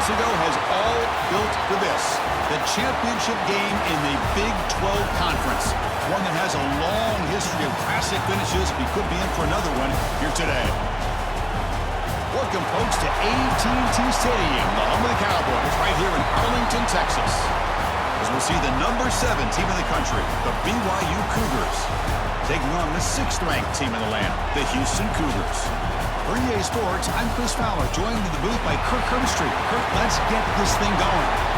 years ago has all built for this. The championship game in the Big 12 Conference. One that has a long history of classic finishes. We could be in for another one here today. Welcome, folks, to AT&T Stadium, the home of the Cowboys, right here in Arlington, Texas. As we'll see the number 7 team in the country, the BYU Cougars, taking on the 6th-ranked team in the land, the Houston Cougars. For EA Sports, I'm Chris Fowler, joined in the booth by Kirk Herbstreit. Kirk, let's get this thing going.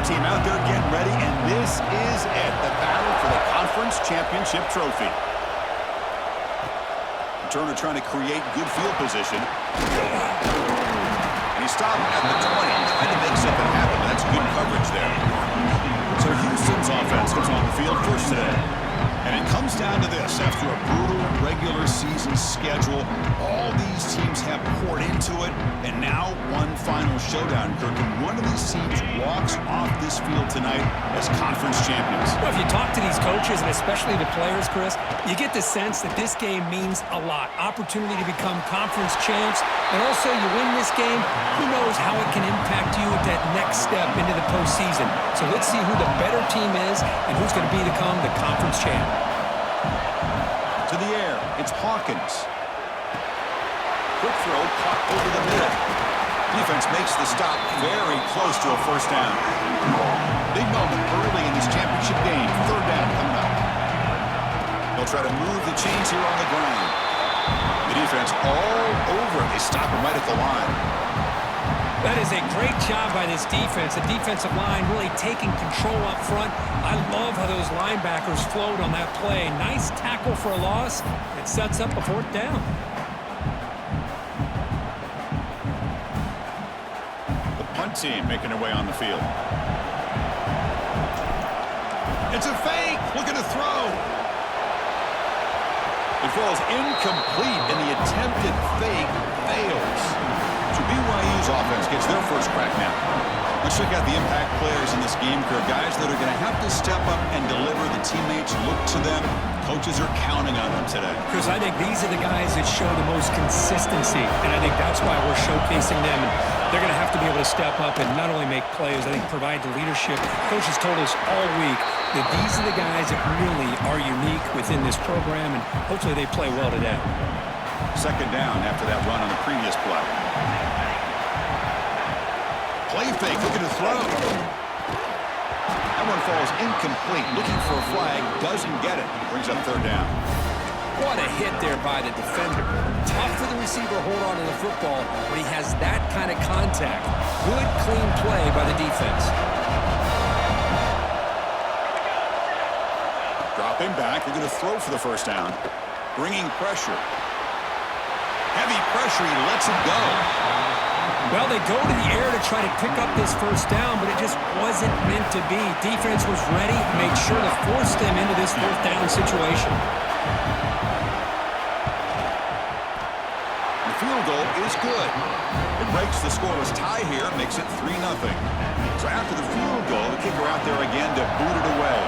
Team out there getting ready, and this is it, the battle for the conference championship trophy. Turner trying to create good field position. And he stopped at the 20, trying to make something happen, but that's good coverage there. So Houston's offense comes on the field first today. And it comes down to this. After a brutal regular season schedule, all these teams have poured into it, and now one final showdown, Kirk. And one of these teams walks off this field tonight as conference champions. Well, if you talk to these coaches, and especially the players, Chris, you get the sense that this game means a lot. Opportunity to become conference champs, and also you win this game, who knows how it can impact you at that next step into the postseason. So let's see who the better team is and who's going to become the conference champ. To the air, it's Hawkins. Quick throw, caught over the middle. Defense makes the stop very close to a first down. Big moment early in this championship game. 3rd down coming up. They'll try to move the chains here on the ground. The defense all over it. They stop him right at the line. That is a great job by this defense. The defensive line really taking control up front. I love how those linebackers flowed on that play. Nice tackle for a loss. It sets up a 4th down. The punt team making their way on the field. It's a fake. Look at the throw. It falls incomplete, and the attempted fake fails. So BYU's offense gets their first crack now. Let's check out the impact players in this game, Kirk. Guys that are going to have to step up and deliver. The teammates look to them. Coaches are counting on them today. Chris, I think these are the guys that show the most consistency, and I think that's why we're showcasing them. They're going to have to be able to step up and not only make plays, I think provide the leadership. Coaches told us all week that these are the guys that really are unique within this program, and hopefully they play well today. 2nd down after that run on the previous play. Play fake, look at the throw. That one falls incomplete. Looking for a flag, doesn't get it. Brings up 3rd down. What a hit there by the defender. Tough for the receiver to hold on to the football when he has that kind of contact. Good, clean play by the defense. Dropping back, they're going to throw for the 1st down. Bringing pressure. Heavy pressure, he lets it go. Well, they go to the air to try to pick up this 1st down, but it just wasn't meant to be. Defense was ready, made sure to force them into this 4th down situation. The field goal is good. It breaks the scoreless tie here, makes it 3-0. So after the field goal, the kicker out there again to boot it away.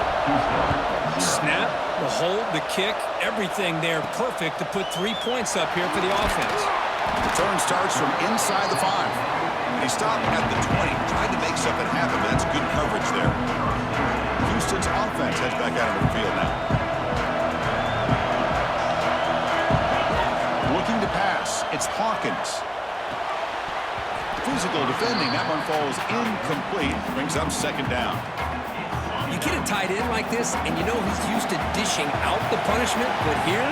Snap, the hold, the kick, everything there perfect to put 3 points up here for the offense. Return starts from inside the 5. And he stopped at the 20. Tried to make something happen, but that's good coverage there. Houston's offense heads back out of the field now. Looking to pass. It's Hawkins. Physical defending. That one falls incomplete. Brings up 2nd down. You get a tight end like this, and you know he's used to dishing out the punishment, but here,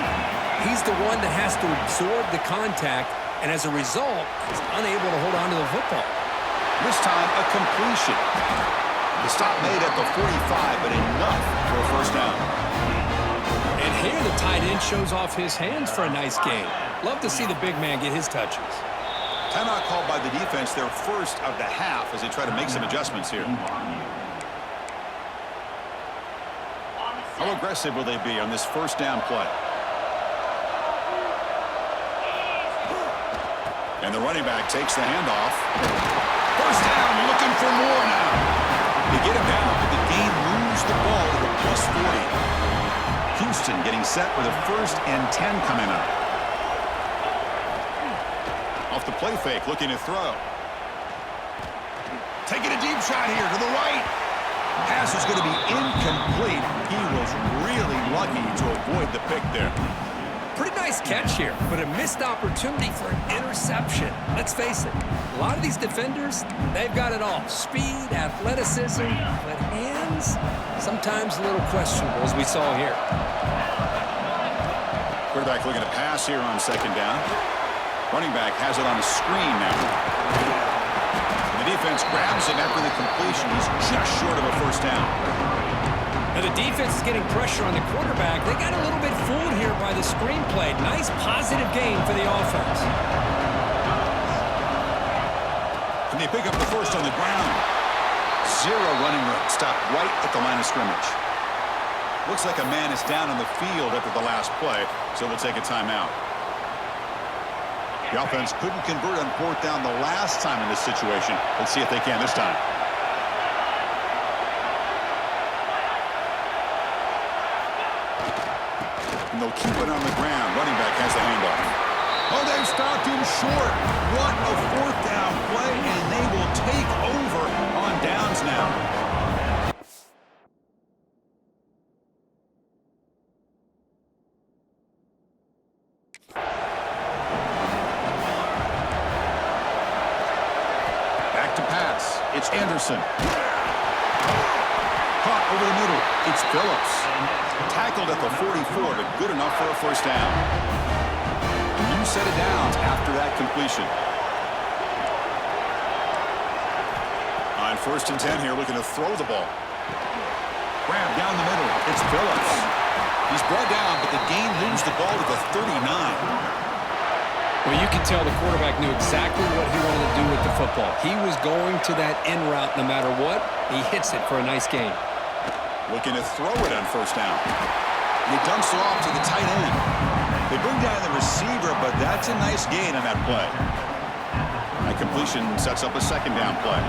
he's the one that has to absorb the contact, and as a result, he's unable to hold on to the football. This time, a completion. The stop made at the 45, but enough for a 1st down. And here the tight end shows off his hands for a nice game. Love to see the big man get his touches. Timeout called by the defense, their first of the half, as they try to make some adjustments here. How aggressive will they be on this first down play? And the running back takes the handoff. First down, looking for more now. They get him down, but the game moves the ball to the +40. Houston getting set with a 1st and 10 coming up. Off the play fake, looking to throw. Taking a deep shot here to the right. Pass is going to be incomplete. He was really lucky to avoid the pick there. Pretty nice catch here, but a missed opportunity for an interception. Let's face it, a lot of these defenders, they've got it all. Speed, athleticism, but hands, sometimes a little questionable, as we saw here. Quarterback looking to pass here on 2nd down. Running back has it on a screen now. And the defense grabs him after the completion. He's just short of a 1st down. Now the defense is getting pressure on the quarterback. They got a little bit fooled here by the screenplay. Nice positive gain for the offense. And they pick up the 1st on the ground. 0 running room. Stopped right at the line of scrimmage. Looks like a man is down on the field after the last play, so they'll take a timeout. The offense couldn't convert on 4th down the last time in this situation. Let's see if they can this time. And they'll keep it on the ground. Running back has the handoff. Oh, they've stopped him short. What a 4th down play, and they will take over on downs now. Back to pass. It's Anderson. Caught over the middle. It's Phillips. Tackled at the 44, but good enough for a 1st down. A new set of downs after that completion. On 1st and 10 here, looking to throw the ball. Grab down the middle. It's Phillips. He's brought down, but the game moves the ball to the 39. Well, you can tell the quarterback knew exactly what he wanted to do with the football. He was going to that in route no matter what. He hits it for a nice gain. Looking to throw it on 1st down. He dumps it off to the tight end. They bring down the receiver, but that's a nice gain on that play. That completion sets up a 2nd down play.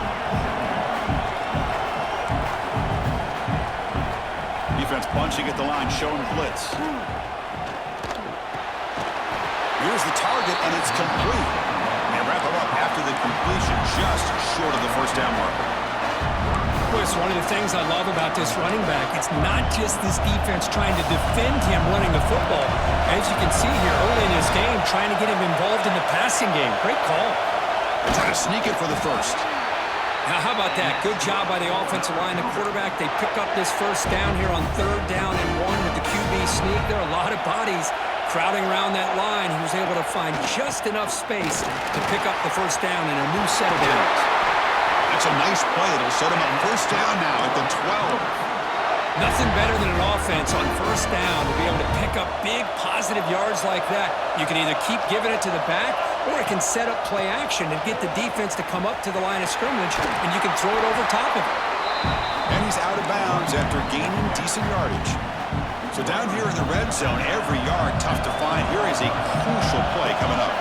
Defense bunching at the line, showing blitz. Here's the target, and it's complete. They wrap it up after the completion, just short of the 1st down marker. Well, it's one of the things I love about this running back. It's not just this defense trying to defend him running the football. As you can see here early in this game, trying to get him involved in the passing game. Great call. They try to sneak it for the 1st. Now, how about that? Good job by the offensive line. The quarterback, they pick up this 1st down here on 3rd down and 1 with the QB sneak. There are a lot of bodies crowding around that line. He was able to find just enough space to pick up the 1st down and a new set of downs. That's a nice play. It'll set him up 1st down now at the 12. Nothing better than an offense on 1st down to be able to pick up big positive yards like that. You can either keep giving it to the back, or it can set up play action and get the defense to come up to the line of scrimmage, and you can throw it over top of it. And he's out of bounds after gaining decent yardage. So down here in the red zone, every yard tough to find. Here is a crucial play coming up.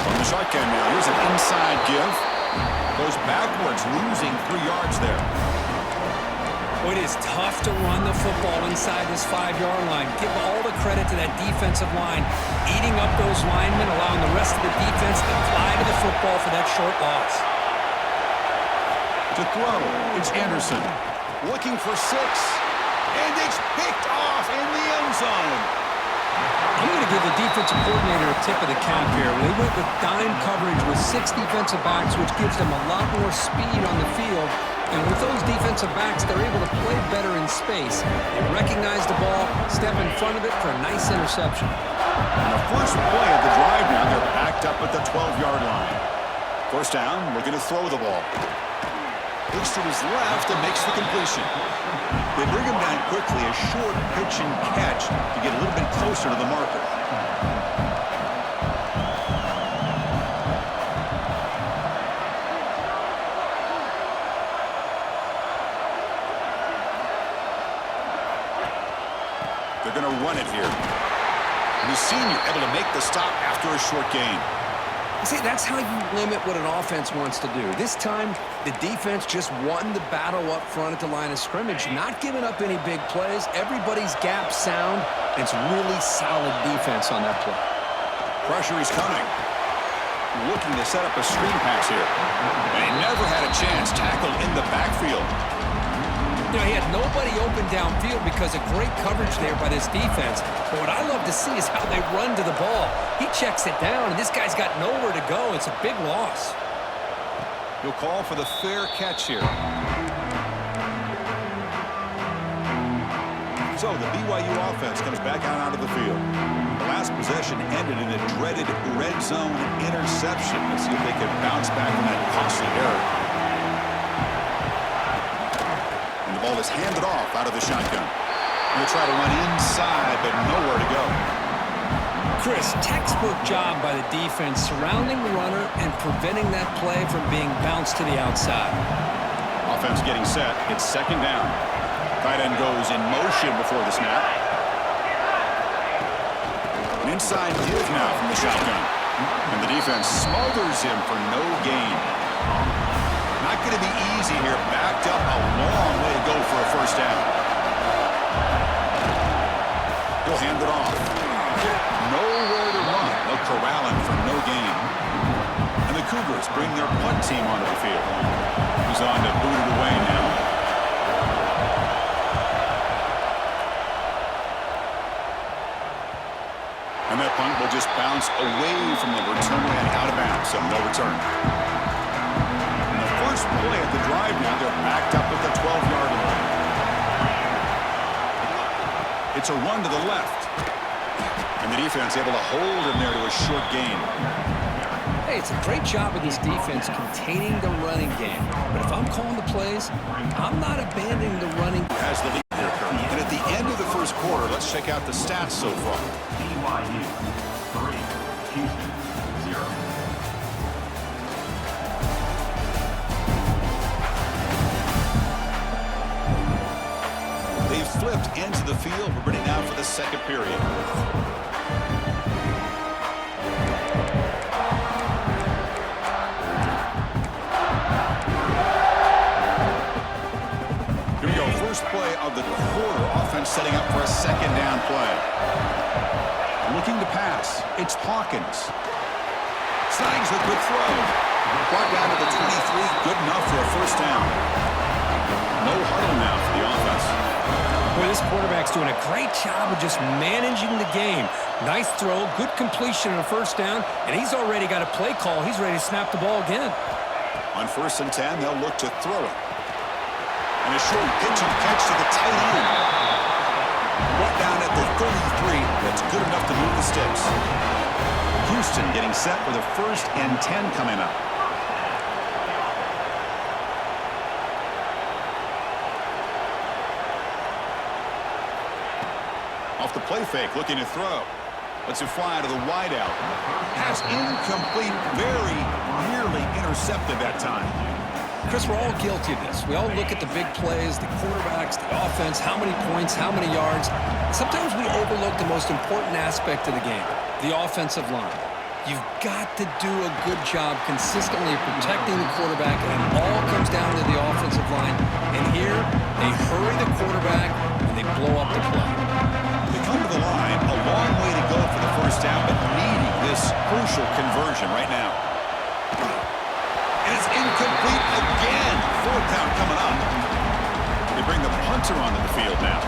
From the shotgun now, here's an inside give. Goes backwards, losing 3 yards there. Well, it is tough to run the football inside this 5-yard line. Give all the credit to that defensive line, eating up those linemen, allowing the rest of the defense to fly to the football for that short loss. To throw, it's Anderson. Looking for 6. And it's picked off in the end zone. I'm going to give the defensive coordinator a tip of the cap here. They went with dime coverage with 6 defensive backs, which gives them a lot more speed on the field. And with those defensive backs, they're able to play better in space. They recognize the ball, step in front of it for a nice interception. And the first play of the drive now, they're backed up at the 12-yard line. 1st down, looking to throw the ball. Looks to his left and makes the completion. They bring him down quickly, a short pitch and catch to get a little bit closer to the marker. They're going to run it here. And the senior able to make the stop after a short gain. See, that's how you limit what an offense wants to do. This time, the defense just won the battle up front at the line of scrimmage, not giving up any big plays. Everybody's gap sound. It's really solid defense on that play. Pressure is coming. Looking to set up a screen pass here. And he never had a chance. Tackled in the backfield. You know, he had nobody open downfield because of great coverage there by this defense. But what I love to see is how they run to the ball. He checks it down, and this guy's got nowhere to go. It's a big loss. He'll call for the fair catch here. So the BYU offense comes back out onto the field. The last possession ended in a dreaded red zone interception. Let's see if they can bounce back from that costly error. The ball is handed off out of the shotgun. They try to run inside, but nowhere to go. Chris, textbook job by the defense surrounding the runner and preventing that play from being bounced to the outside. Offense getting set. It's second down. Tight end goes in motion before the snap. An inside give now from the shotgun. And the defense smothers him for no gain. Not going to be easy here. Backed up a long way to go for a first down. He'll hand it off. Nowhere to run. They'll corral him for no gain. And the Cougars bring their punt team onto the field. He's on to boot it away now. And that punt will just bounce away from the return man out of bounds, so no return. First play at the drive now, they're backed up at the 12-yard line. It's a run to the left. And the defense able to hold him there to a short gain. Hey, it's a great job of this defense containing the running game. But if I'm calling the plays, I'm not abandoning the running. Has the lead here, Kirk. And at the end of the first quarter, let's check out the stats so far. BYU 3, Houston 0. They've flipped into the field. We're ready now for the second period. Here we go. First play of the quarter. Offense setting up for a second down play. Looking to pass. It's Hawkins. Snags a good throw. Brought down to the 23. Good enough for a first down. No huddle now for the offense. Boy, this quarterback's doing a great job of just managing the game. Nice throw, good completion on a first down, and he's already got a play call. He's ready to snap the ball again. On 1st and 10, they'll look to throw it. And a short pitch and catch to the tight end. Brought down at the 33. That's good enough to move the sticks. Houston getting set with a 1st and 10 coming up. Off the play fake, looking to throw. Lets it fly to the wideout. Pass incomplete, very nearly intercepted that time. Chris, we're all guilty of this. We all look at the big plays, the quarterbacks, the offense, how many points, how many yards. Sometimes we overlook the most important aspect of the game, the offensive line. You've got to do a good job consistently protecting the quarterback, and it all comes down to the offensive line. And here, they hurry the quarterback, and they blow up the play. They come to the line, a long way to go for the first down, but needing this crucial conversion right now. And it's incomplete again. 4th down coming up. They bring the punter onto the field now.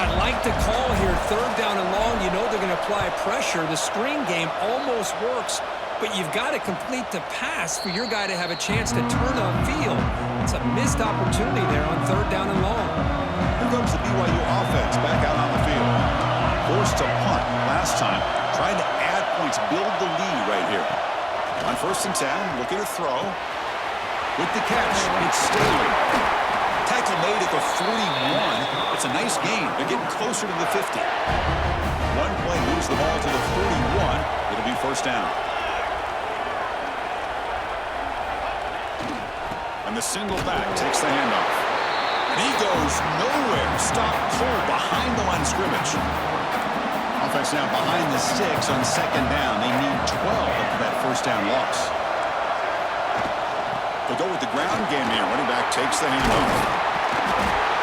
I'd like to call here 3rd down and long. You know they're going to apply pressure. The screen game almost works, but you've got to complete the pass for your guy to have a chance to turn on field. It's a missed opportunity there on 3rd down and long. Here comes the BYU offense back out on the field. Forced to punt last time, trying to add points, build the lead right here. On 1st and 10, looking to throw. With the catch, it's Staley. Tackle made at the 41. It's a nice gain. They're getting closer to the 50. One play moves the ball to the 41. It'll be 1st down. And the single back takes the handoff. And he goes nowhere. Stopped cold behind the line of scrimmage. Offense now behind the 6 on second down. They need 12 after that first down loss. They'll go with the ground game here. Running back takes the handoff.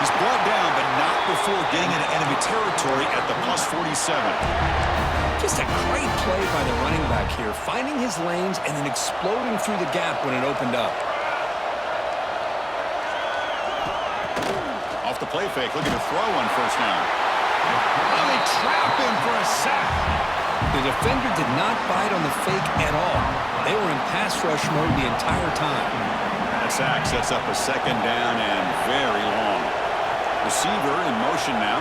He's brought down, but not before getting into enemy territory at the plus 47. Just a great play by the running back here, finding his lanes and then exploding through the gap when it opened up. Off the play fake, looking to throw on first down. Oh, they trap him for a sack. The defender did not bite on the fake at all. They were in pass rush mode the entire time. That sack sets up a second down and very long. Receiver in motion now.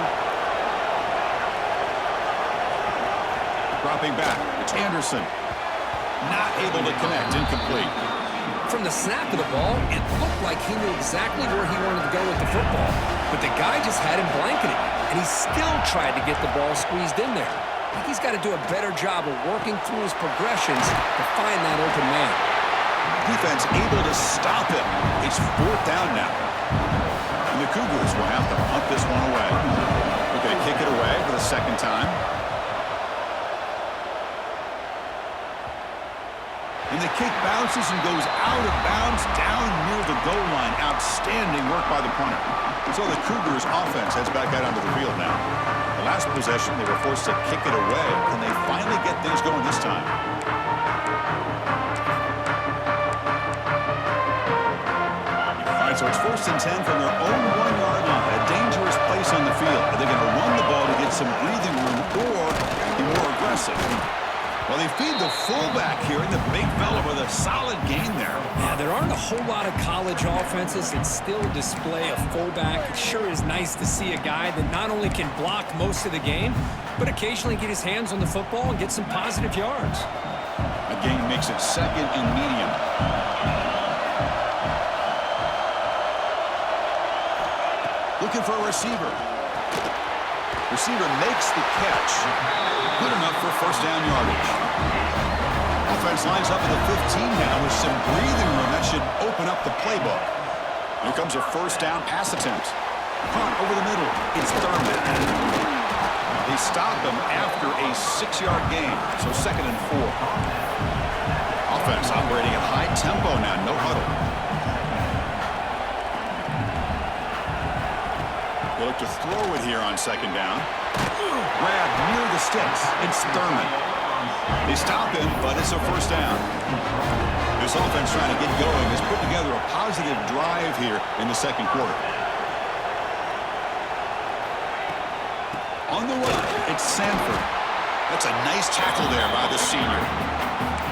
Dropping back. It's Anderson. Not able to connect. Incomplete. From the snap of the ball, it looked like he knew exactly where he wanted to go with the football. But the guy just had him blanketed, and he still tried to get the ball squeezed in there. I think he's got to do a better job of working through his progressions to find that open man. Defense able to stop him. It's fourth down now. And the Cougars will have to punt this one away. They're going to kick it away for the second time. And the kick bounces and goes out of bounds down near the goal line. Outstanding work by the punter. So the Cougars offense heads back out onto the field now. The last possession, they were forced to kick it away. Can they finally get things going this time? All right, so it's 1st and 10 from their own 1-yard line. A dangerous place on the field. Are they going to run the ball to get some breathing room or be more aggressive? Well, they feed the fullback here, and the big fella with a solid gain there. Yeah, there aren't a whole lot of college offenses that still display a fullback. It sure is nice to see a guy that not only can block most of the game, but occasionally get his hands on the football and get some positive yards. A gain makes it 2nd and medium. Looking for a receiver. Receiver makes the catch. Good enough for first down yardage. Offense lines up at the 15 now with some breathing room. That should open up the playbook. Here comes a first down pass attempt. Punt over the middle. It's Thurman. They stop him after a 6-yard gain. So 2nd and 4. Offense operating at high tempo now. No huddle. They look to throw it here on 2nd down. Grab near the sticks. It's Thurman. They stop him, but it's a first down. This offense trying to get going has put together a positive drive here in the second quarter. On the run, it's Sanford. That's a nice tackle there by the senior.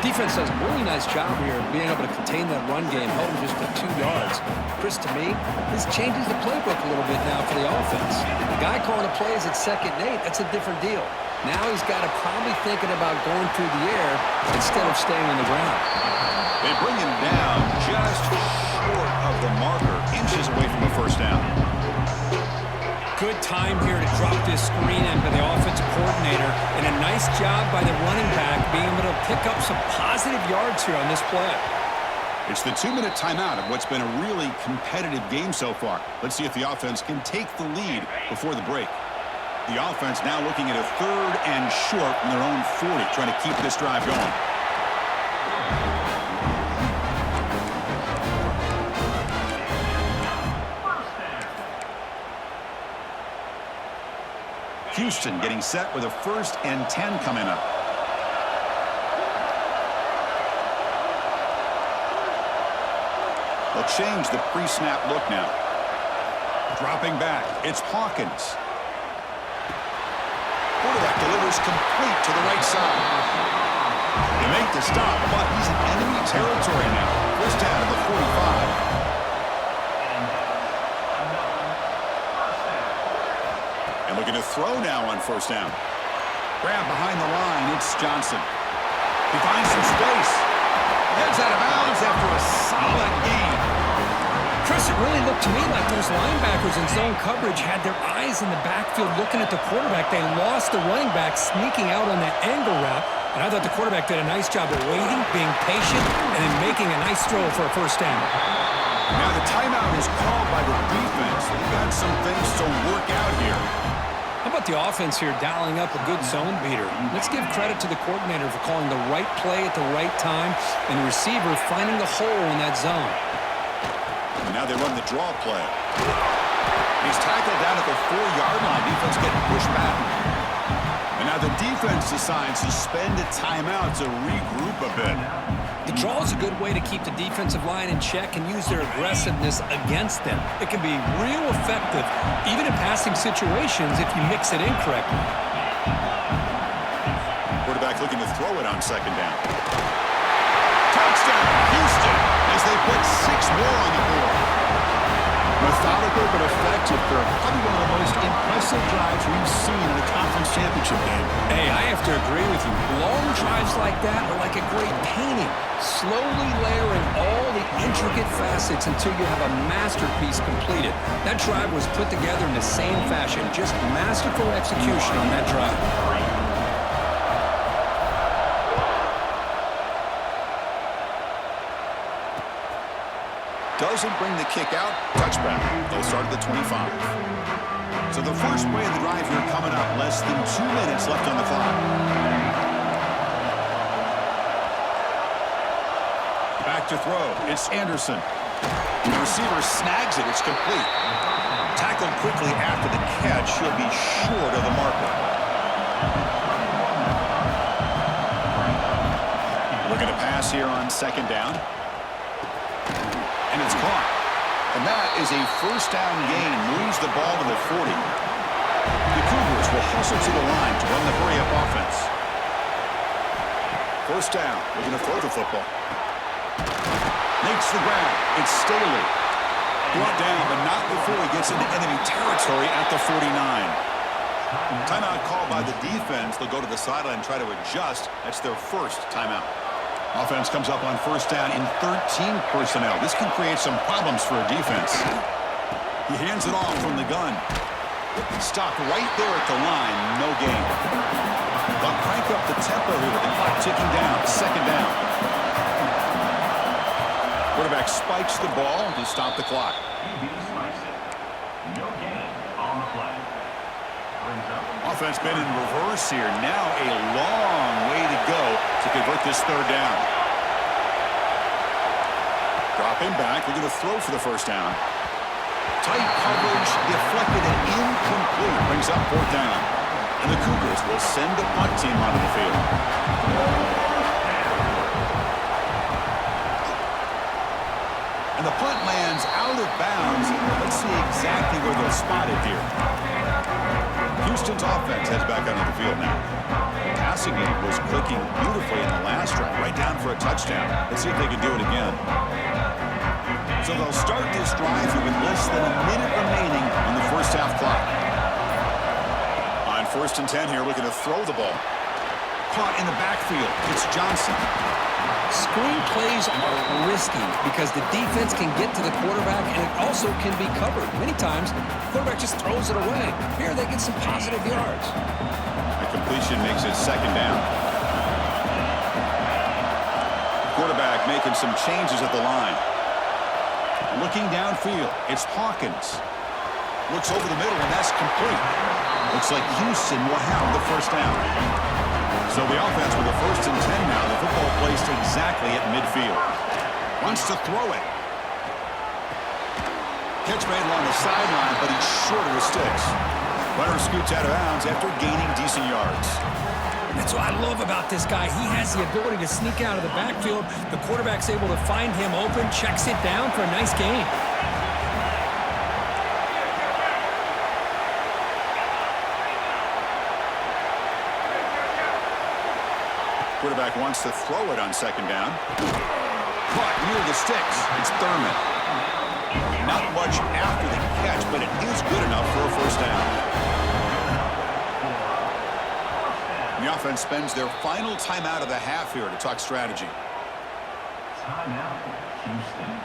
Defense does a really nice job here of being able to contain that run game, held him just for 2 yards. Chris, to me, this changes the playbook a little bit now for the offense. The guy calling the plays at 2nd and 8, that's a different deal. Now he's got to probably thinking about going through the air instead of staying on the ground. They bring him down just short of the marker, inches away from a first down. Good time here to drop this screen in by the offensive coordinator, and a nice job by the running back being able to pick up some positive yards here on this play. It's the 2-minute timeout of what's been a really competitive game so far. Let's see if the offense can take the lead before the break. The offense now looking at a 3rd and short from their own 40, trying to keep this drive going. Houston getting set with a 1st and 10 coming up. They'll change the pre-snap look now. Dropping back, it's Hawkins. Quarterback delivers complete to the right side. They make the stop, but he's in enemy territory now. First down at the 45. And looking to throw now on first down. Grab behind the line, it's Johnson. He finds some space. Heads out of bounds after a solid game. Chris, it really looked to me like those linebackers in zone coverage had their eyes in the backfield looking at the quarterback. They lost the running back sneaking out on that angle route. And I thought the quarterback did a nice job of waiting, being patient, and then making a nice throw for a first down. Now the timeout is called by the defense. They've got some things to work out here. How about the offense here dialing up a good zone beater? Let's give credit to the coordinator for calling the right play at the right time and the receiver finding the hole in that zone. And now they run the draw play. He's tackled down at the 4-yard line. Defense getting pushed back. And now the defense decides to spend a timeout to regroup a bit. The draw is a good way to keep the defensive line in check and use their aggressiveness against them. It can be real effective, even in passing situations, if you mix it in correctly. Quarterback looking to throw it on second down. Touchdown, Houston, as they put 6 more on the board. Methodical but effective for probably one of the most impressive drives we've seen in a conference championship game. Hey, I have to agree with you. Long drives like that are like a great painting. Slowly layering all the intricate facets until you have a masterpiece completed. That drive was put together in the same fashion. Just masterful execution on that drive. Doesn't bring the kick out. Touchback. They'll start at the 25. So the first play of the drive here coming up. Less than 2 minutes left on the clock. Back to throw. It's Anderson. The receiver snags it. It's complete. Tackled quickly after the catch. He'll be short of the marker. Looking to pass here on second down. And it's caught. And that is a first down gain. Moves the ball to the 40. The Cougars will hustle to the line to run the hurry-up offense. First down. Looking to throw the football. Makes the ground. It's Staley. Brought down, but not before he gets into enemy territory at the 49. Timeout called by the defense. They'll go to the sideline and try to adjust. That's their first timeout. Offense comes up on first down in 13 personnel. This can create some problems for a defense. He hands it off from the gun. Stopped right there at the line. No gain. They'll crank up the tempo here with the clock ticking down. Second down. Quarterback spikes the ball to stop the clock. No gain on the play. Offense been in reverse here. Now a long way to go to convert this third down. Dropping back. We're going to throw for the first down. Tight coverage, deflected and incomplete. Brings up fourth down. And the Cougars will send the punt team onto the field. And the punt lands out of bounds. Let's see exactly where they'll spot it here. Houston's offense heads back onto the field now. Passing game was clicking beautifully in the last drive, right down for a touchdown. Let's see if they can do it again. So they'll start this drive with less than a minute remaining on the first half clock. On first and 10 here, looking to throw the ball. Caught in the backfield. It's Johnson. Screen plays are risky because the defense can get to the quarterback and it also can be covered. Many times, the quarterback just throws it away. Here they get some positive yards. A completion makes it second down. Quarterback making some changes at the line. Looking downfield, it's Hawkins. Looks over the middle, and that's complete. Looks like Houston will have the first down. So the offense with the first and 10 now. The football placed exactly at midfield. Wants to throw it. Catch made along the sideline, but he's short of the sticks. Runner scoots out of bounds after gaining decent yards. That's what I love about this guy. He has the ability to sneak out of the backfield. The quarterback's able to find him open, checks it down for a nice gain. Quarterback wants to throw it on second down. Caught near the sticks. It's Thurman. Not much after the catch, but it is good enough for a first down. The offense spends their final timeout of the half here to talk strategy. Timeout, Houston.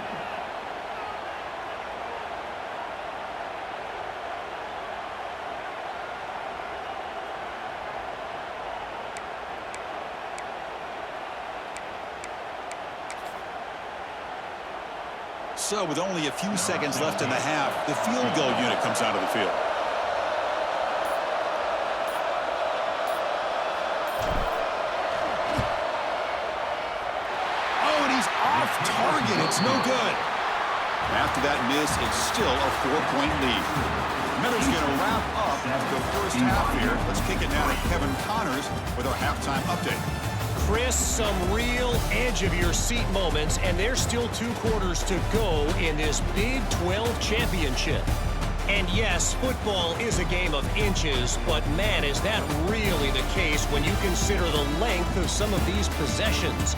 So with only a few seconds left in the half, the field goal unit comes out of the field. Oh, and he's off target. It's no good. After that miss, it's still a 4-point lead. Miller's going to wrap up the first half here. Let's kick it now to Kevin Connors with our halftime update. Chris, some real edge-of-your-seat moments, and there's still 2 quarters to go in this Big 12 championship. And yes, football is a game of inches, but man, is that really the case when you consider the length of some of these possessions.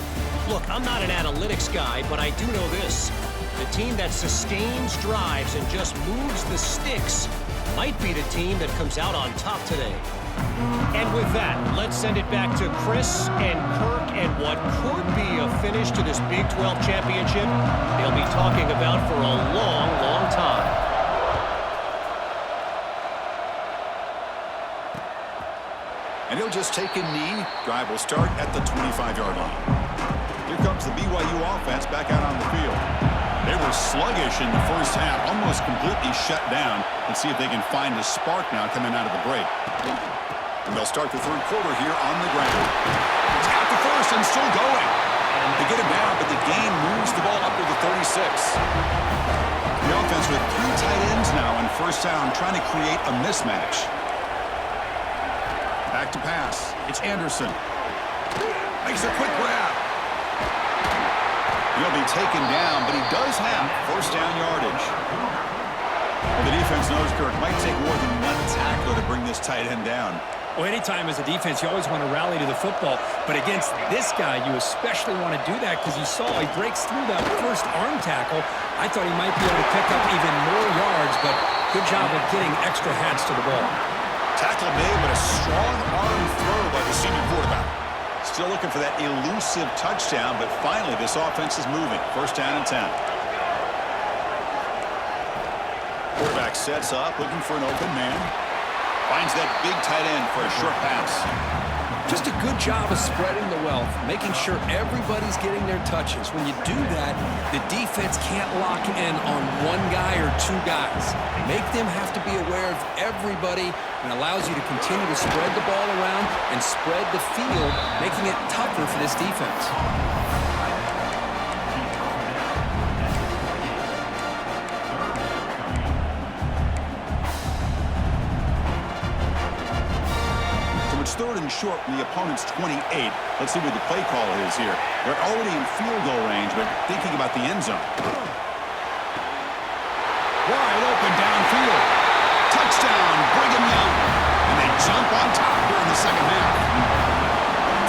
Look, I'm not an analytics guy, but I do know this. The team that sustains drives and just moves the sticks might be the team that comes out on top today. And with that, let's send it back to Chris and Kirk and what could be a finish to this Big 12 championship they'll be talking about for a long, long time. And he'll just take a knee. Drive will start at the 25-yard line. Here comes the BYU offense back out on the field. They were sluggish in the first half, almost completely shut down. Let's see if they can find a spark now coming out of the break. And they'll start the third quarter here on the ground. Tap to first and still going. They get it down, but the gain moves the ball up to the 36. The offense with 3 tight ends now in first down, trying to create a mismatch. Back to pass. It's Anderson. Makes a quick grab. He'll be taken down, but he does have first down yardage. Well, the defense knows Kirk might take more than one tackler to bring this tight end down. Well, anytime as a defense, you always want to rally to the football. But against this guy, you especially want to do that because you saw he breaks through that first arm tackle. I thought he might be able to pick up even more yards, but good job of getting extra hats to the ball. Tackle made, but a strong arm throw by the senior quarterback. Still looking for that elusive touchdown, but finally this offense is moving. First down and 10. Quarterback sets up, looking for an open man. Finds that big tight end for a short pass. Just a good job of spreading the wealth, making sure everybody's getting their touches. When you do that, the defense can't lock in on one guy or 2 guys. Make them have to be aware of everybody, and allows you to continue to spread the ball around and spread the field, making it tougher for this defense. It's third and short from the opponent's 28. Let's see what the play call is here. They're already in field goal range, but thinking about the end zone. Wide open downfield. Touchdown, Brigham Young. And they jump on top here in the second half.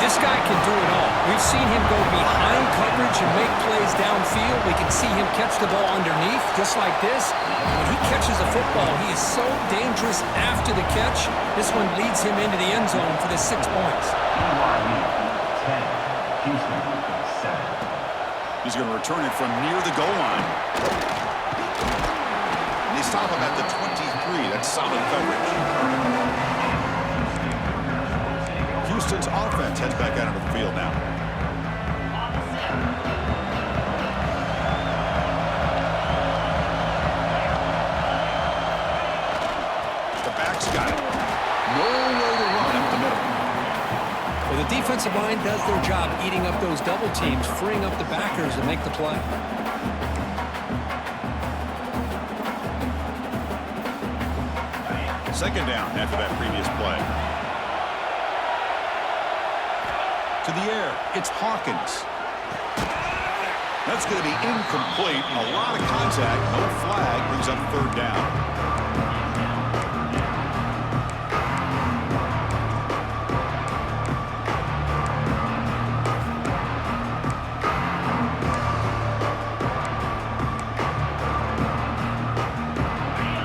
This guy can do it all. We've seen him go behind coverage and make plays downfield. We can see him catch the ball underneath, just like this. When he catches a football, he is so dangerous after the catch. This one leads him into the end zone for the 6 points. BYU 10, Houston 7. He's going to return it from near the goal line. And they stop him at the 23. That's solid coverage. Houston's offense heads back out onto the field now. The back's got it. Nowhere to run up the middle. Well, the defensive line does their job eating up those double teams, freeing up the backers to make the play. Second down after that previous play. To the air, it's Hawkins. That's going to be incomplete. A lot of contact, no flag, brings up third down.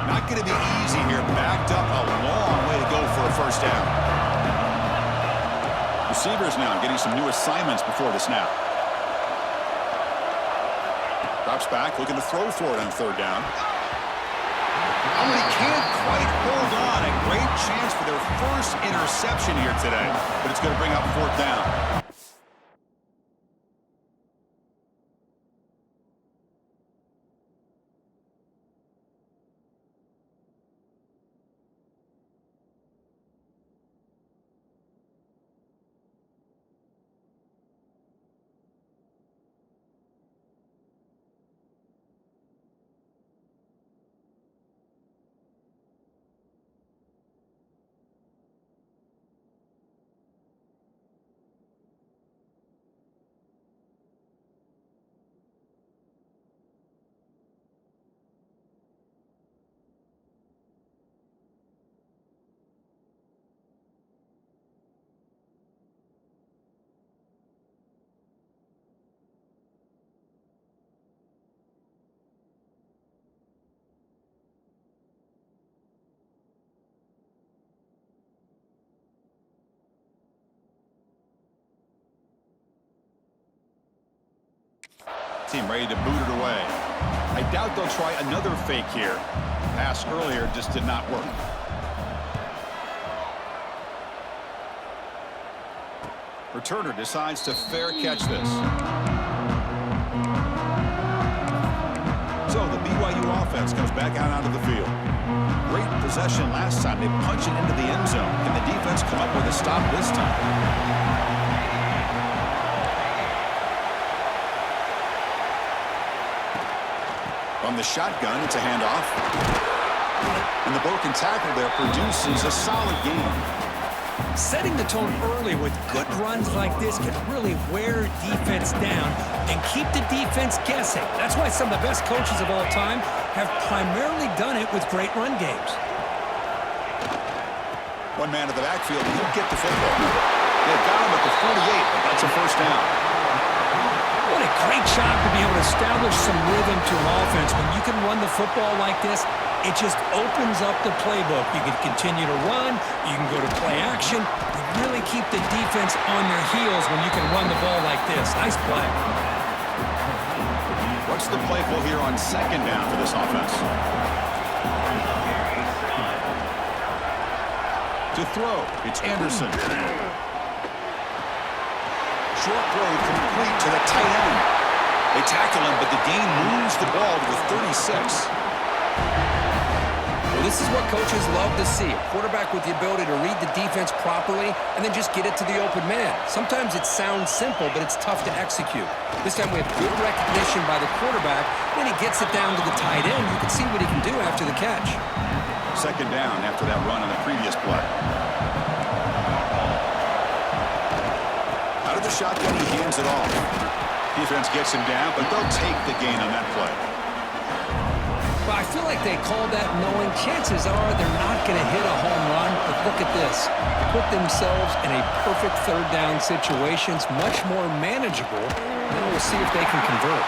Not going to be easy here. Backed up a long way to go for a first down. Receivers now getting some new assignments before the snap. Drops back, looking to throw for it on third down. Oh, he can't quite hold on. A great chance for their first interception here today, but it's going to bring up fourth down. Team ready to boot it away. I doubt they'll try another fake here. Pass earlier just did not work. Returner decides to fair catch this. So the BYU offense comes back out onto the field. Great possession last time. They punch it into the end zone. Can the defense come up with a stop this time? On the shotgun, it's a handoff. And the broken tackle there produces a solid game. Setting the tone early with good runs like this can really wear defense down and keep the defense guessing. That's why some of the best coaches of all time have primarily done it with great run games. One man at the backfield, and he'll get the football. They've got him at the 48, but that's a first down. What a great job to be able to establish some rhythm to an offense. When you can run the football like this, it just opens up the playbook. You can continue to run. You can go to play action. You really keep the defense on their heels when you can run the ball like this. Nice play. What's the play call here on second down for this offense? To throw, it's Anderson. Short throw complete to the tight end. They tackle him, but the gain moves the ball to the 36. Well, this is what coaches love to see. A quarterback with the ability to read the defense properly and then just get it to the open man. Sometimes it sounds simple, but it's tough to execute. This time we have good recognition by the quarterback. Then he gets it down to the tight end. You can see what he can do after the catch. Second down after that run on the previous play. Out of the shotgun, he hands it off. Defense gets him down, but they'll take the gain on that play. Well, I feel like they called that knowing chances are they're not going to hit a home run. But look at this. Put themselves in a perfect third down situation. It's much more manageable. Then we'll see if they can convert.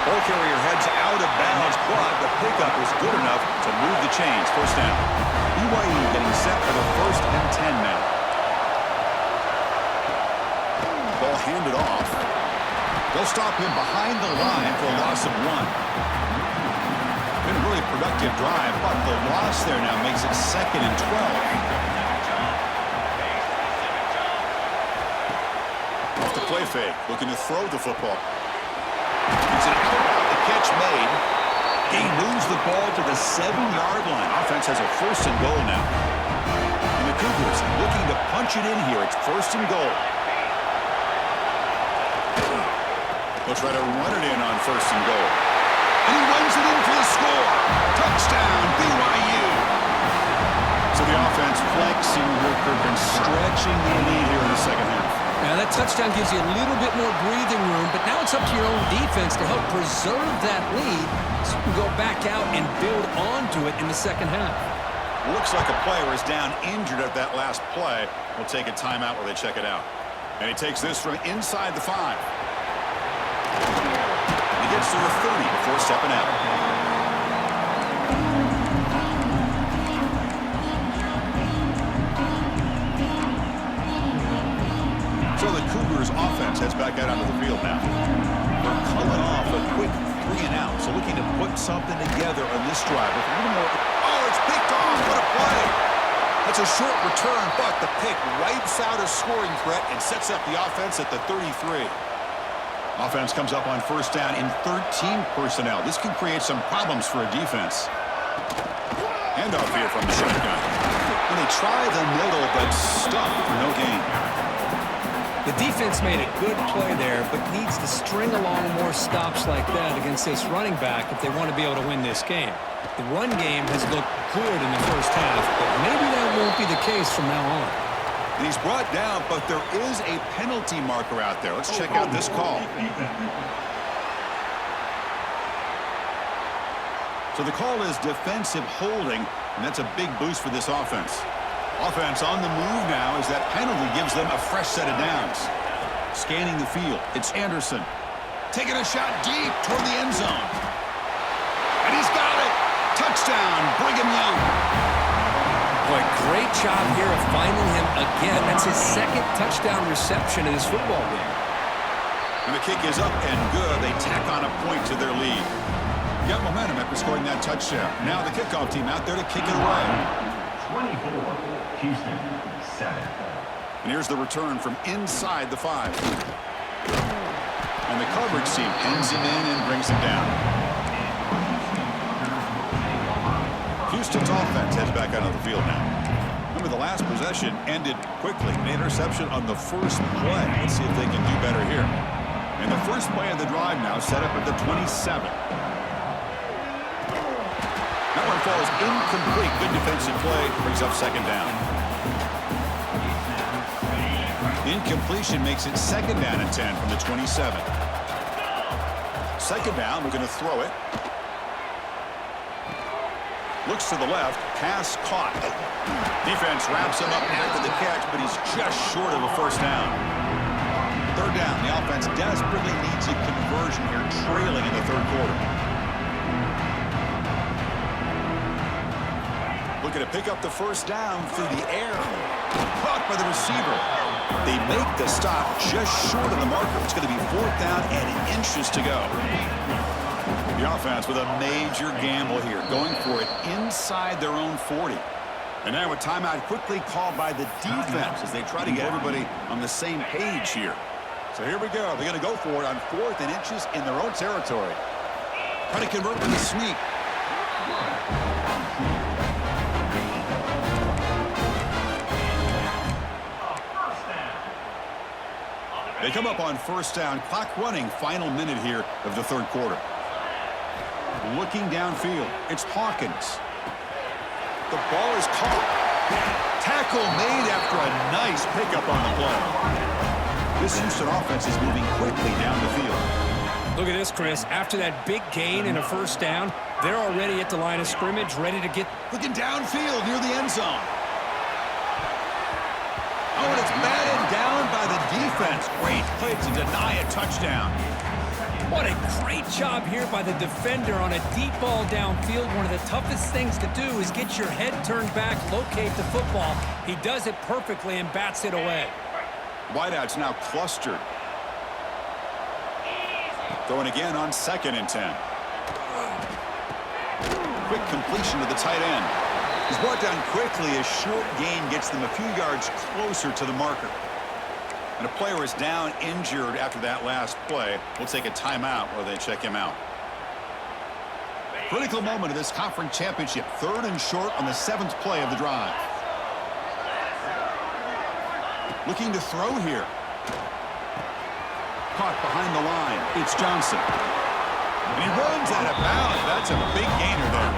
Ball carrier heads out of bounds, but the pickup was good enough to move the chains. First down. BYU getting set for the 1st and 10 now. Ball handed off. They'll stop him behind the line for a loss of 1. Been a really productive drive, but the loss there now makes it 2nd and 12. Off the play fake, looking to throw the football. It's an out route, the catch made. Gain moves the ball to the 7-yard line. Offense has a 1st and goal now. And the Cougars looking to punch it in here. It's 1st and goal. They'll try to run it in on 1st and goal. And he runs it in for the score. Touchdown, BYU. So the offense flexing worker and stretching the lead here in the second half. Now that touchdown gives you a little bit more breathing room, but now it's up to your own defense to help preserve that lead so you can go back out and build onto it in the second half. Looks like a player is down injured at that last play. We'll take a timeout while they check it out. And he takes this from inside the 5. He gets to the 30 before stepping out. So the Cougars offense heads back out onto the field now. They're culling off a quick 3 and out. So looking to put something together on this drive with a little more. Oh, it's picked off. What a play. That's a short return, but the pick wipes out a scoring threat and sets up the offense at the 33. Offense comes up on 1st down in 13 personnel. This can create some problems for a defense. Handoff here from the shotgun. And they try the middle, but stuck for no gain. The defense made a good play there, but needs to string along more stops like that against this running back if they want to be able to win this game. The run game has looked good in the first half, but maybe that won't be the case from now on. And he's brought down, but there is a penalty marker out there. Let's check out this call. So the call is defensive holding, and that's a big boost for this offense. Offense on the move now as that penalty gives them a fresh set of downs. Scanning the field, it's Anderson. Taking a shot deep toward the end zone. And he's got it! Touchdown, Brigham Young. Boy, great job here of finding him again. That's his 2nd touchdown reception in this football game. And the kick is up and good. They tack on a point to their lead. Got momentum after scoring that touchdown. Now the kickoff team out there to kick it away. 24, Houston, 7. And here's the return from inside the 5. And the coverage team pins him in and brings him down. Houston's offense heads back out on the field now. Remember, the last possession ended quickly. An interception on the first play. Let's see if they can do better here. And the first play of the drive now set up at the 27. That one falls incomplete. Good defensive play. Brings up second down. Incompletion makes it second down and 10 from the 27. Second down, we're going to throw it. Looks to the left, pass caught. Defense wraps him up after the catch, but he's just short of a first down. Third down, the offense desperately needs a conversion here, trailing in the third quarter. Looking to pick up the first down through the air. Caught by the receiver. They make the stop just short of the marker. It's going to be fourth down and inches to go. The offense with a major gamble here, going for it inside their own 40. And now a timeout quickly called by the defense as they try to get everybody on the same page here. So here we go. They're going to go for it on 4th and inches in their own territory. Try to convert with a sneak. They come up on first down. Clock running. Final minute here of the third quarter. Looking downfield. It's Hawkins. The ball is caught. Tackle made after a nice pickup on the play. This Houston offense is moving quickly down the field. Look at this, Chris. After that big gain and a first down, they're already at the line of scrimmage, ready to get... Looking downfield near the end zone. Oh, and it's batted down by the defense. Great play to deny a touchdown. What a great job here by the defender on a deep ball downfield. One of the toughest things to do is get your head turned back, locate the football. He does it perfectly and bats it away. Wideout's now clustered. Throwing again on 2nd and 10. Quick completion to the tight end. He's brought down quickly. A short gain gets them a few yards closer to the marker. And a player is down injured after that last play. We'll take a timeout while they check him out. Critical moment of this conference championship. 3rd and short on the 7th play of the drive. Looking to throw here. Caught behind the line. It's Johnson. And he runs out of bounds. That's a big gainer there.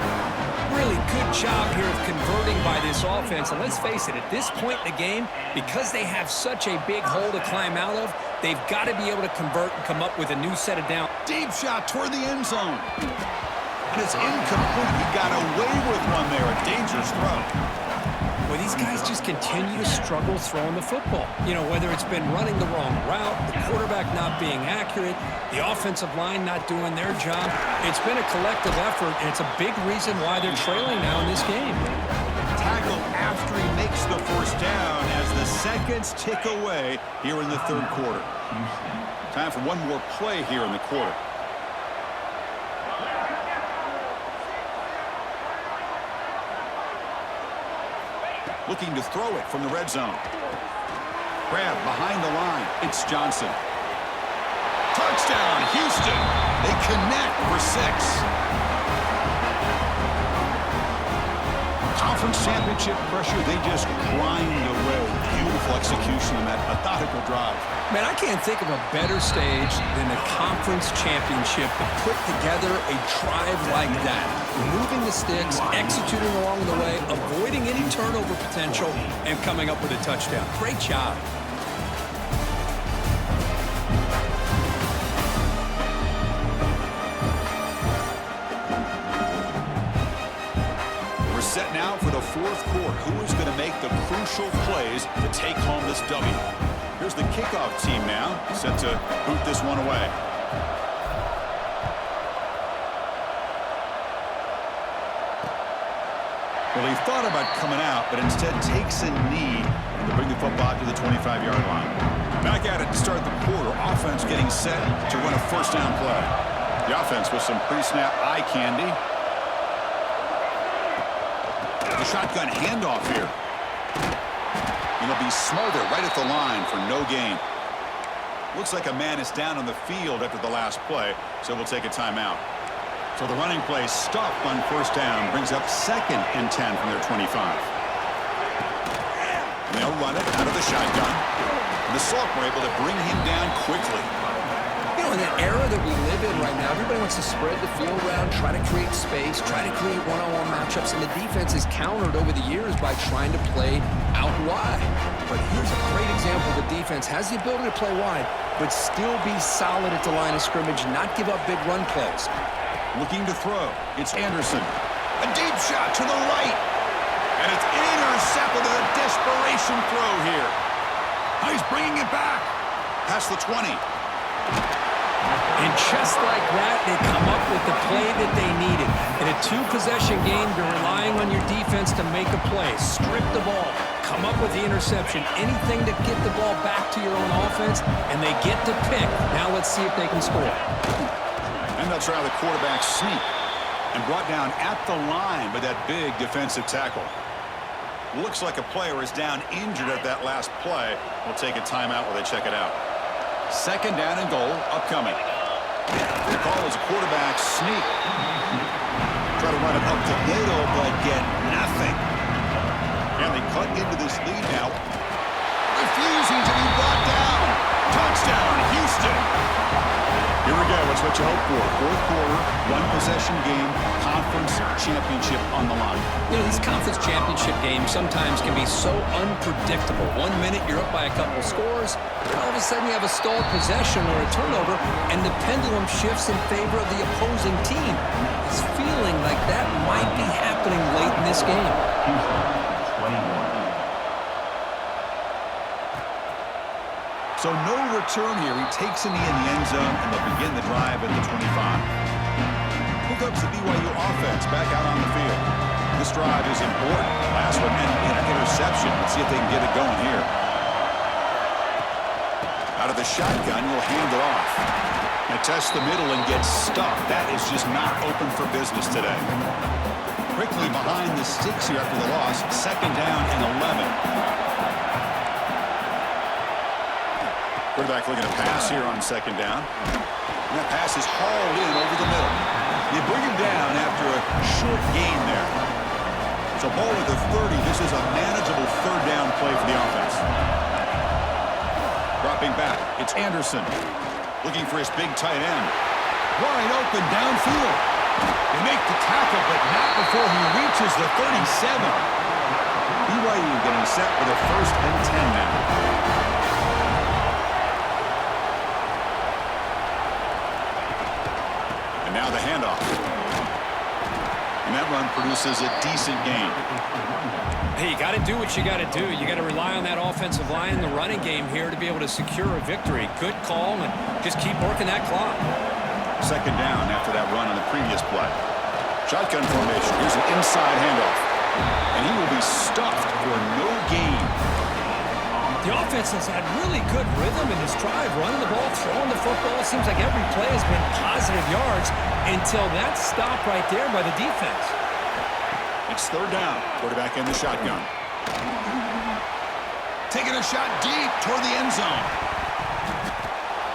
Really good job here of converting by this offense. And let's face it, at this point in the game, because they have such a big hole to climb out of, they've got to be able to convert and come up with a new set of down. Deep shot toward the end zone. And it's incomplete. He got away with one there. A dangerous throw. Well, these guys just continue to struggle throwing the football. You know, whether it's been running the wrong route, the quarterback not being accurate, the offensive line not doing their job. It's been a collective effort, and it's a big reason why they're trailing now in this game. Tackle after he makes the first down as the seconds tick away here in the third quarter. Time for one more play here in the quarter. Looking to throw it from the red zone. Grab behind the line. It's Johnson. Touchdown, Houston. They connect for 6. Conference championship pressure, they just grind away. Beautiful execution on that methodical drive. Man, I can't think of a better stage than the conference championship to put together a drive like that. Removing the sticks, executing along the way, avoiding any turnover potential, and coming up with a touchdown. Great job. We're set now for the fourth quarter. Who is going to make the crucial plays to take home this W? Here's the kickoff team now, set to boot this one away. Well, he thought about coming out, but instead takes a knee to bring the football to the 25-yard line. Back at it to start the quarter. Offense getting set to run a first down play. The offense with some pre-snap eye candy. The shotgun handoff here. And he'll be smothered right at the line for no gain. Looks like a man is down on the field after the last play, so we'll take a timeout. So the running play stopped on first down, brings up 2nd and 10 from their 25. And they'll run it out of the shotgun. And the Salk were able to bring him down quickly. You know, in the era that we live in right now, everybody wants to spread the field around, try to create space, try to create one-on-one matchups, and the defense is countered over the years by trying to play out wide. But here's a great example. The defense has the ability to play wide, but still be solid at the line of scrimmage, not give up big run plays. Looking to throw. It's Anderson. A deep shot to the right. And it's intercepted with a desperation throw here. He's bringing it back. Past the 20. And just like that, they come up with the play that they needed. In a 2-possession game, you're relying on your defense to make a play. Strip the ball. Come up with the interception. Anything to get the ball back to your own offense, and they get to pick. Now let's see if they can score. And they'll try the quarterback sneak. And brought down at the line by that big defensive tackle. Looks like a player is down injured at that last play. We'll take a timeout while they check it out. 2nd down and goal upcoming. The call is a quarterback sneak. Try to run it up the middle, but get nothing. And they cut into this lead now. Refusing to be brought down. Touchdown, Houston. Here we go. It's what you hope for. 4th quarter, 1-possession game, conference championship on the line. You know, these conference championship games sometimes can be so unpredictable. 1 minute you're up by a couple scores, and all of a sudden you have a stalled possession or a turnover, and the pendulum shifts in favor of the opposing team. It's feeling like that might be happening late in this game. Houston, 21. So no return here. He takes a knee in the end zone, and they'll begin the drive at the 25. Here comes the BYU offense back out on the field. This drive is important. Last one and an interception. Let's see if they can get it going here. Out of the shotgun, he'll hand it off. Now test the middle and get stuffed. That is just not open for business today. Quickly behind the sticks here after the loss. 2nd down and 11. Quarterback looking to pass here on 2nd down. And that pass is hauled in over the middle. They bring him down after a short gain there. So ball at the 30. This is a manageable 3rd down play for the offense. Dropping back. It's Anderson. Looking for his big tight end. Wide open downfield. They make the tackle, but not before he reaches the 37. BYU getting set for the 1st and 10 now. Now the handoff. And that run produces a decent gain. Hey, you got to do what you got to do. You got to rely on that offensive line in the running game here to be able to secure a victory. Good call, and just keep working that clock. 2nd down after that run on the previous play. Shotgun formation. Here's an inside handoff. And he will be stuffed for no gain. The offense has had really good rhythm in this drive, running the ball, throwing the football. It seems like every play has been positive yards until that stop right there by the defense. It's 3rd down. Quarterback in the shotgun. Taking a shot deep toward the end zone.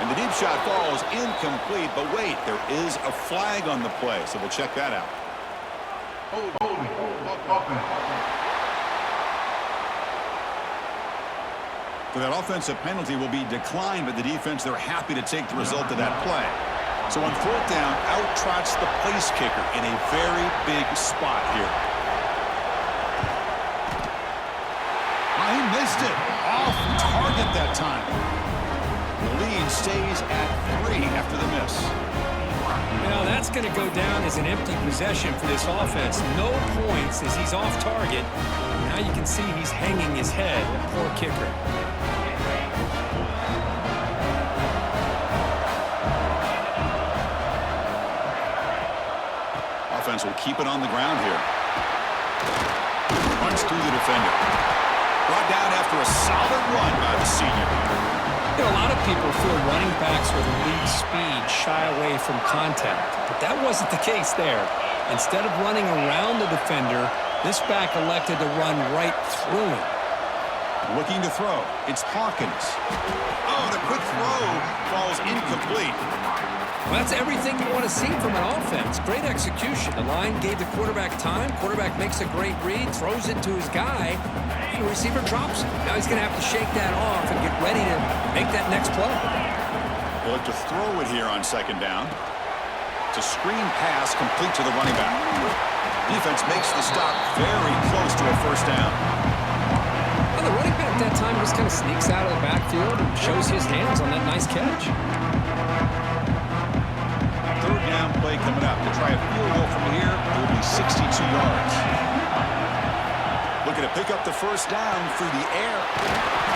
And the deep shot falls incomplete, but wait, there is a flag on the play, so we'll check that out. So that offensive penalty will be declined by the defense. They're happy to take the result of that play. So on 4th down, out trots the place kicker in a very big spot here. Oh, he missed it. Off target that time. The lead stays at 3 after the miss. Now that's going to go down as an empty possession for this offense. No points as he's off target. Now you can see he's hanging his head. Poor kicker. Offense will keep it on the ground here. Runs through the defender. Brought down after a solid run by the senior. You know, a lot of people feel running backs with elite speed shy away from contact, but that wasn't the case there. Instead of running around the defender, this back elected to run right through him. Looking to throw. It's Hawkins. Oh, the quick throw falls incomplete. Well, that's everything you want to see from an offense. Great execution. The line gave the quarterback time. Quarterback makes a great read, throws it to his guy, and the receiver drops it. Now he's going to have to shake that off and get ready to make that next play. They'll look to throw it here on second down. It's a screen pass complete to the running back. Defense makes the stop very close to a first down. Well, the running back that time just kind of sneaks out of the backfield and shows his hands on that nice catch. Third down play coming up. To try a field goal from here, it will be 62 yards. Looking to pick up the first down through the air.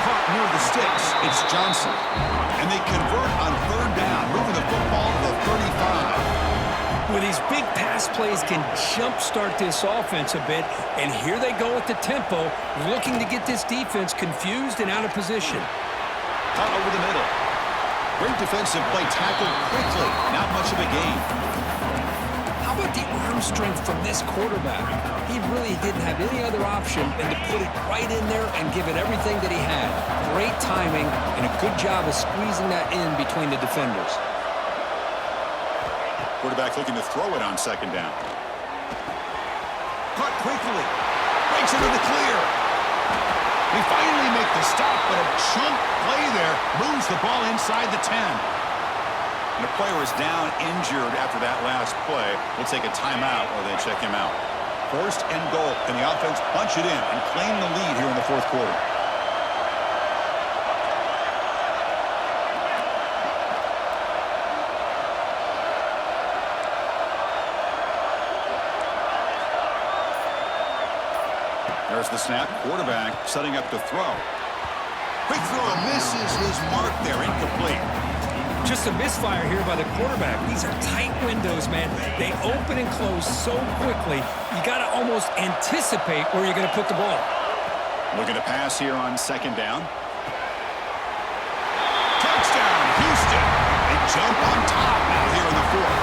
Caught near the sticks. It's Johnson. And they convert on third down, moving the football to the 35. Well, these big pass plays can jumpstart this offense a bit, and here they go with the tempo, looking to get this defense confused and out of position. Cut over the middle. Great defensive play, tackled quickly. Not much of a gain. How about the arm strength from this quarterback? He really didn't have any other option than to put it right in there and give it everything that he had. Great timing and a good job of squeezing that in between the defenders. Quarterback looking to throw it on second down. Caught quickly. Breaks into the clear. They finally make the stop, but a chunk play there moves the ball inside the 10. And the player is down injured after that last play. We'll take a timeout while they check him out. First and goal. Can the offense punch it in and claim the lead here in the fourth quarter? There's the snap. Quarterback setting up to throw. Quick throw misses his mark there. Incomplete. Just a misfire here by the quarterback. These are tight windows, man. They open and close so quickly, you got to almost anticipate where you're going to put the ball. Looking to pass here on second down. Touchdown, Houston. They jump on top now here in the fourth.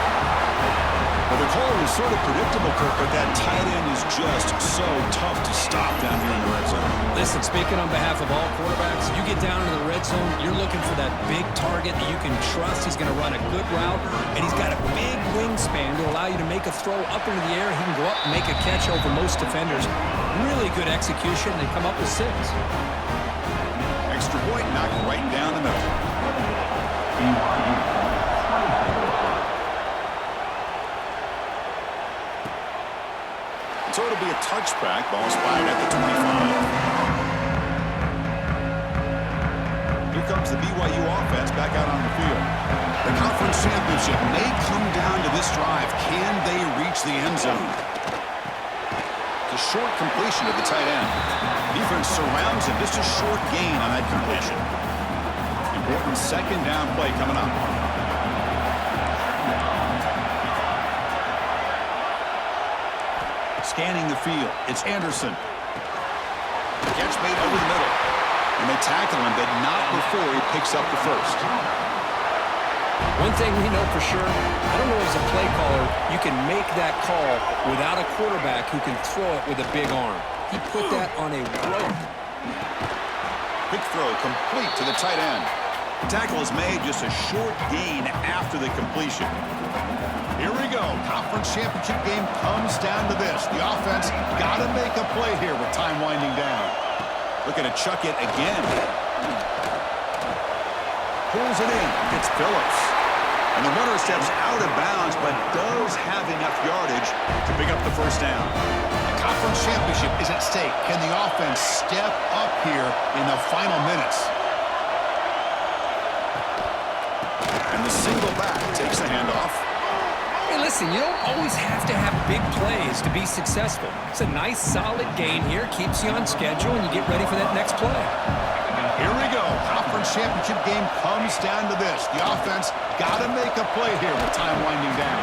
Well, the call was sort of predictable, Kirk, but that tight end is just so tough to stop down here in the red zone. Listen, speaking on behalf of all quarterbacks, you get down into the red zone, you're looking for that big target that you can trust. He's going to run a good route, and he's got a big wingspan to allow you to make a throw up into the air. He can go up and make a catch over most defenders. Really good execution. They come up with 6. Extra point knocked right down the middle. BYU. So it'll be a touchback. Ball spotted at the 25. Here comes the BYU offense back out on the field. The conference championship may come down to this drive. Can they reach the end zone? The short completion to the tight end. Defense surrounds him. Just a short gain on that completion. Important second down play coming up. Scanning the field. It's Anderson. Catch made over the middle. And they tackle him, but not before he picks up the first. One thing we know for sure, I don't know as a play caller, you can make that call without a quarterback who can throw it with a big arm. He put that on a rope. Quick throw complete to the tight end. The tackle is made, just a short gain after the completion. Here we go. Conference championship game comes down to this. The offense got to make a play here with time winding down. Looking to chuck it again. Pulls it in. It's Phillips. And the runner steps out of bounds, but does have enough yardage to pick up the first down. The conference championship is at stake. Can the offense step up here in the final minutes? And the single back takes the handoff. Hey, listen, you don't always have to have big plays to be successful. It's a nice, solid gain here. Keeps you on schedule, and you get ready for that next play. Here we go. Conference championship game comes down to this. The offense got to make a play here with time winding down.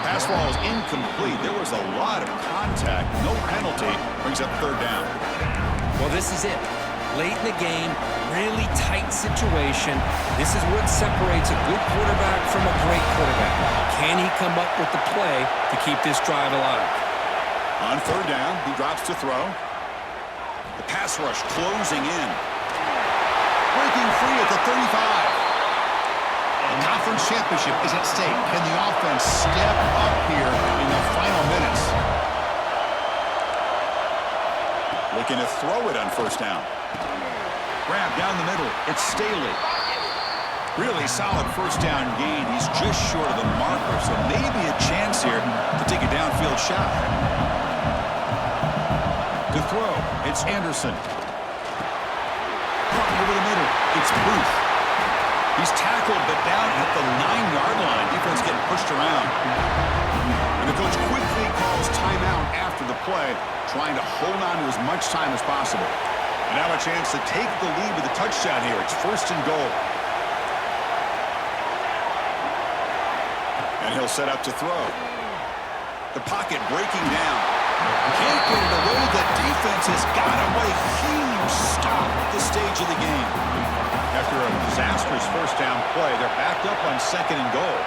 Pass ball is incomplete. There was a lot of contact contact. No penalty. Brings up third down. Well, this is it. Late in the game, really tight situation. This is what separates a good quarterback from a great quarterback. Can he come up with the play to keep this drive alive? On third down, he drops to throw. The pass rush closing in. Breaking free at the 35. The conference championship is at stake. Can the offense step up here in the final minutes? Looking to throw it on first down. Grab down the middle. It's Staley. Really solid first down gain. He's just short of the marker, so maybe a chance here to take a downfield shot. To throw, it's Anderson. Over the middle, it's Booth. He's tackled, but down at the 9-yard line. Defense getting pushed around. And the coach quickly calls timeout after the play, trying to hold on to as much time as possible. And now a chance to take the lead with a touchdown here. It's first and goal. And he'll set up to throw. The pocket breaking down. Can't get it away. The defense has got away. Huge stop at this stage of the game. After a disastrous first down play, they're backed up on second and goal.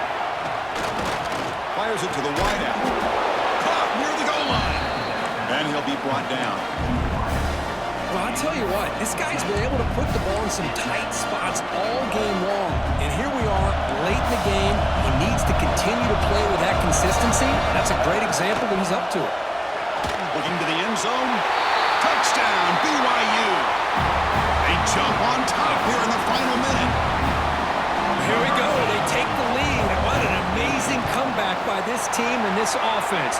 Fires it to the wideout. Caught near the goal line. And he'll be brought down. Well, I'll tell you what, this guy's been able to put the ball in some tight spots all game long. And here we are, late in the game. He needs to continue to play with that consistency. That's a great example that he's up to it. Looking to the end zone. Touchdown, BYU. They jump on top here in the final minute. Here we go. They take the lead. What an amazing comeback by this team and this offense.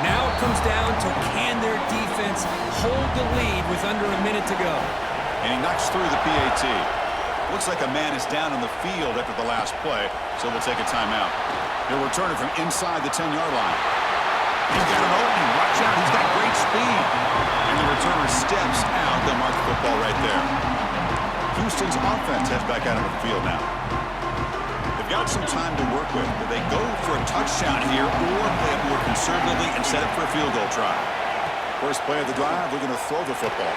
Now it comes down to can their defense hold the lead with under a minute to go. And he knocks through the PAT. Looks like a man is down on the field after the last play, so we'll take a timeout. He'll return it from inside the 10-yard line. He's got an opening. Watch out. He's got great speed. And the returner steps out. They'll mark the football right there. Houston's offense heads back out on the field now. They've got some time to work with. Do they go for a touchdown here or play it more conservatively and set up for a field goal try? First play of the drive, we're going to throw the football.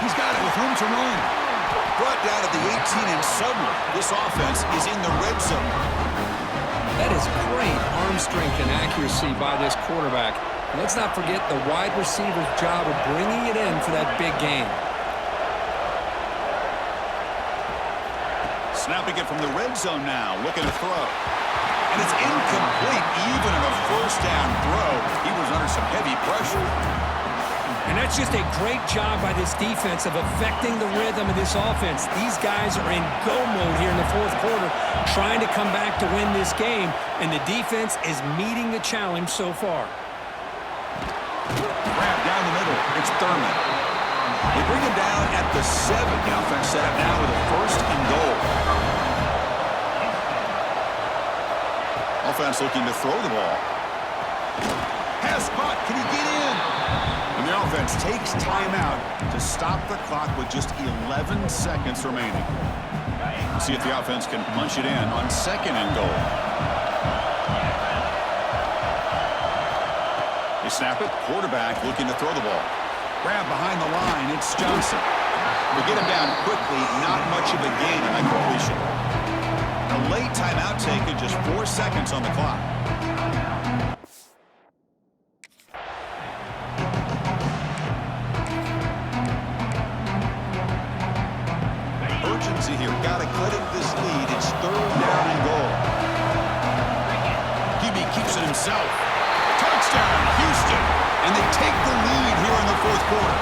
He's got it with room to run. Brought down at the 18, and suddenly this offense is in the red zone. That is great arm strength and accuracy by this quarterback. And let's not forget the wide receiver's job of bringing it in for that big game. Snapping it from the red zone now, looking to throw. And it's incomplete, even on a first down throw. He was under some heavy pressure. And that's just a great job by this defense of affecting the rhythm of this offense. These guys are in go mode here in the fourth quarter, trying to come back to win this game, and the defense is meeting the challenge so far. Grab down the middle. It's Thurman. They bring him down at the 7. The offense set up now with a first and goal. Offense looking to throw the ball. Pass caught. Can he get in? And the offense takes timeout to stop the clock with just 11 seconds remaining. See if the offense can punch it in on second and goal. They snap it. Quarterback looking to throw the ball. Grab behind the line. It's Johnson. They get him down quickly. Not much of a gain on that completion. A late timeout taken, just 4 seconds on the clock. Urgency here. Got to cut it this lead. It's third down and goal. QB keeps it himself. Touchdown, Houston. And they take the lead here in the fourth quarter.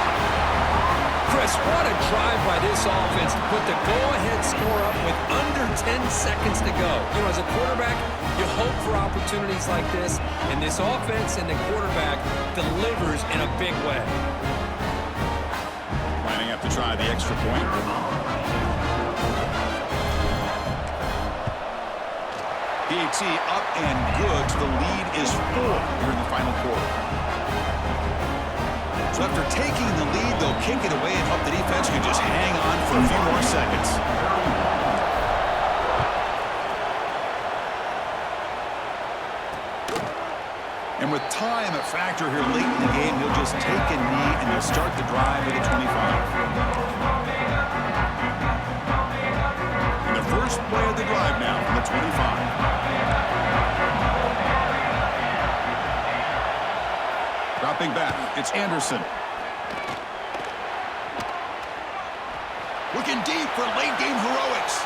Chris, what a drive by this offense to put the go-ahead score up with under 10 seconds to go. You know, as a quarterback, you hope for opportunities like this, and this offense and the quarterback delivers in a big way. Lining up to try the extra point. PAT up and good. The lead is 4 here in the final quarter. So after taking the lead, they'll kick it away and hope the defense can just hang on for a few more seconds. And with time a factor here late in the game, he'll just take a knee and they'll start the drive at the 25. And the first play of the drive now from the 25. Dropping back, it's Anderson. Looking deep for late-game heroics.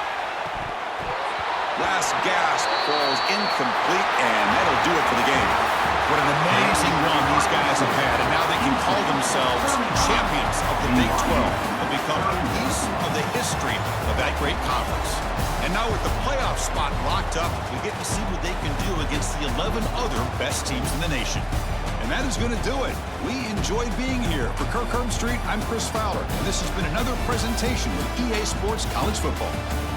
Last gasp falls incomplete, and that'll do it for the game. What an amazing run these guys have had, and now they can call themselves champions of the Big 12. They'll become a piece of the history of that great conference. And now with the playoff spot locked up, we get to see what they can do against the 11 other best teams in the nation. And that is going to do it. We enjoyed being here. For Kirk Herbstreit, I'm Chris Fowler, and this has been another presentation with EA Sports College Football.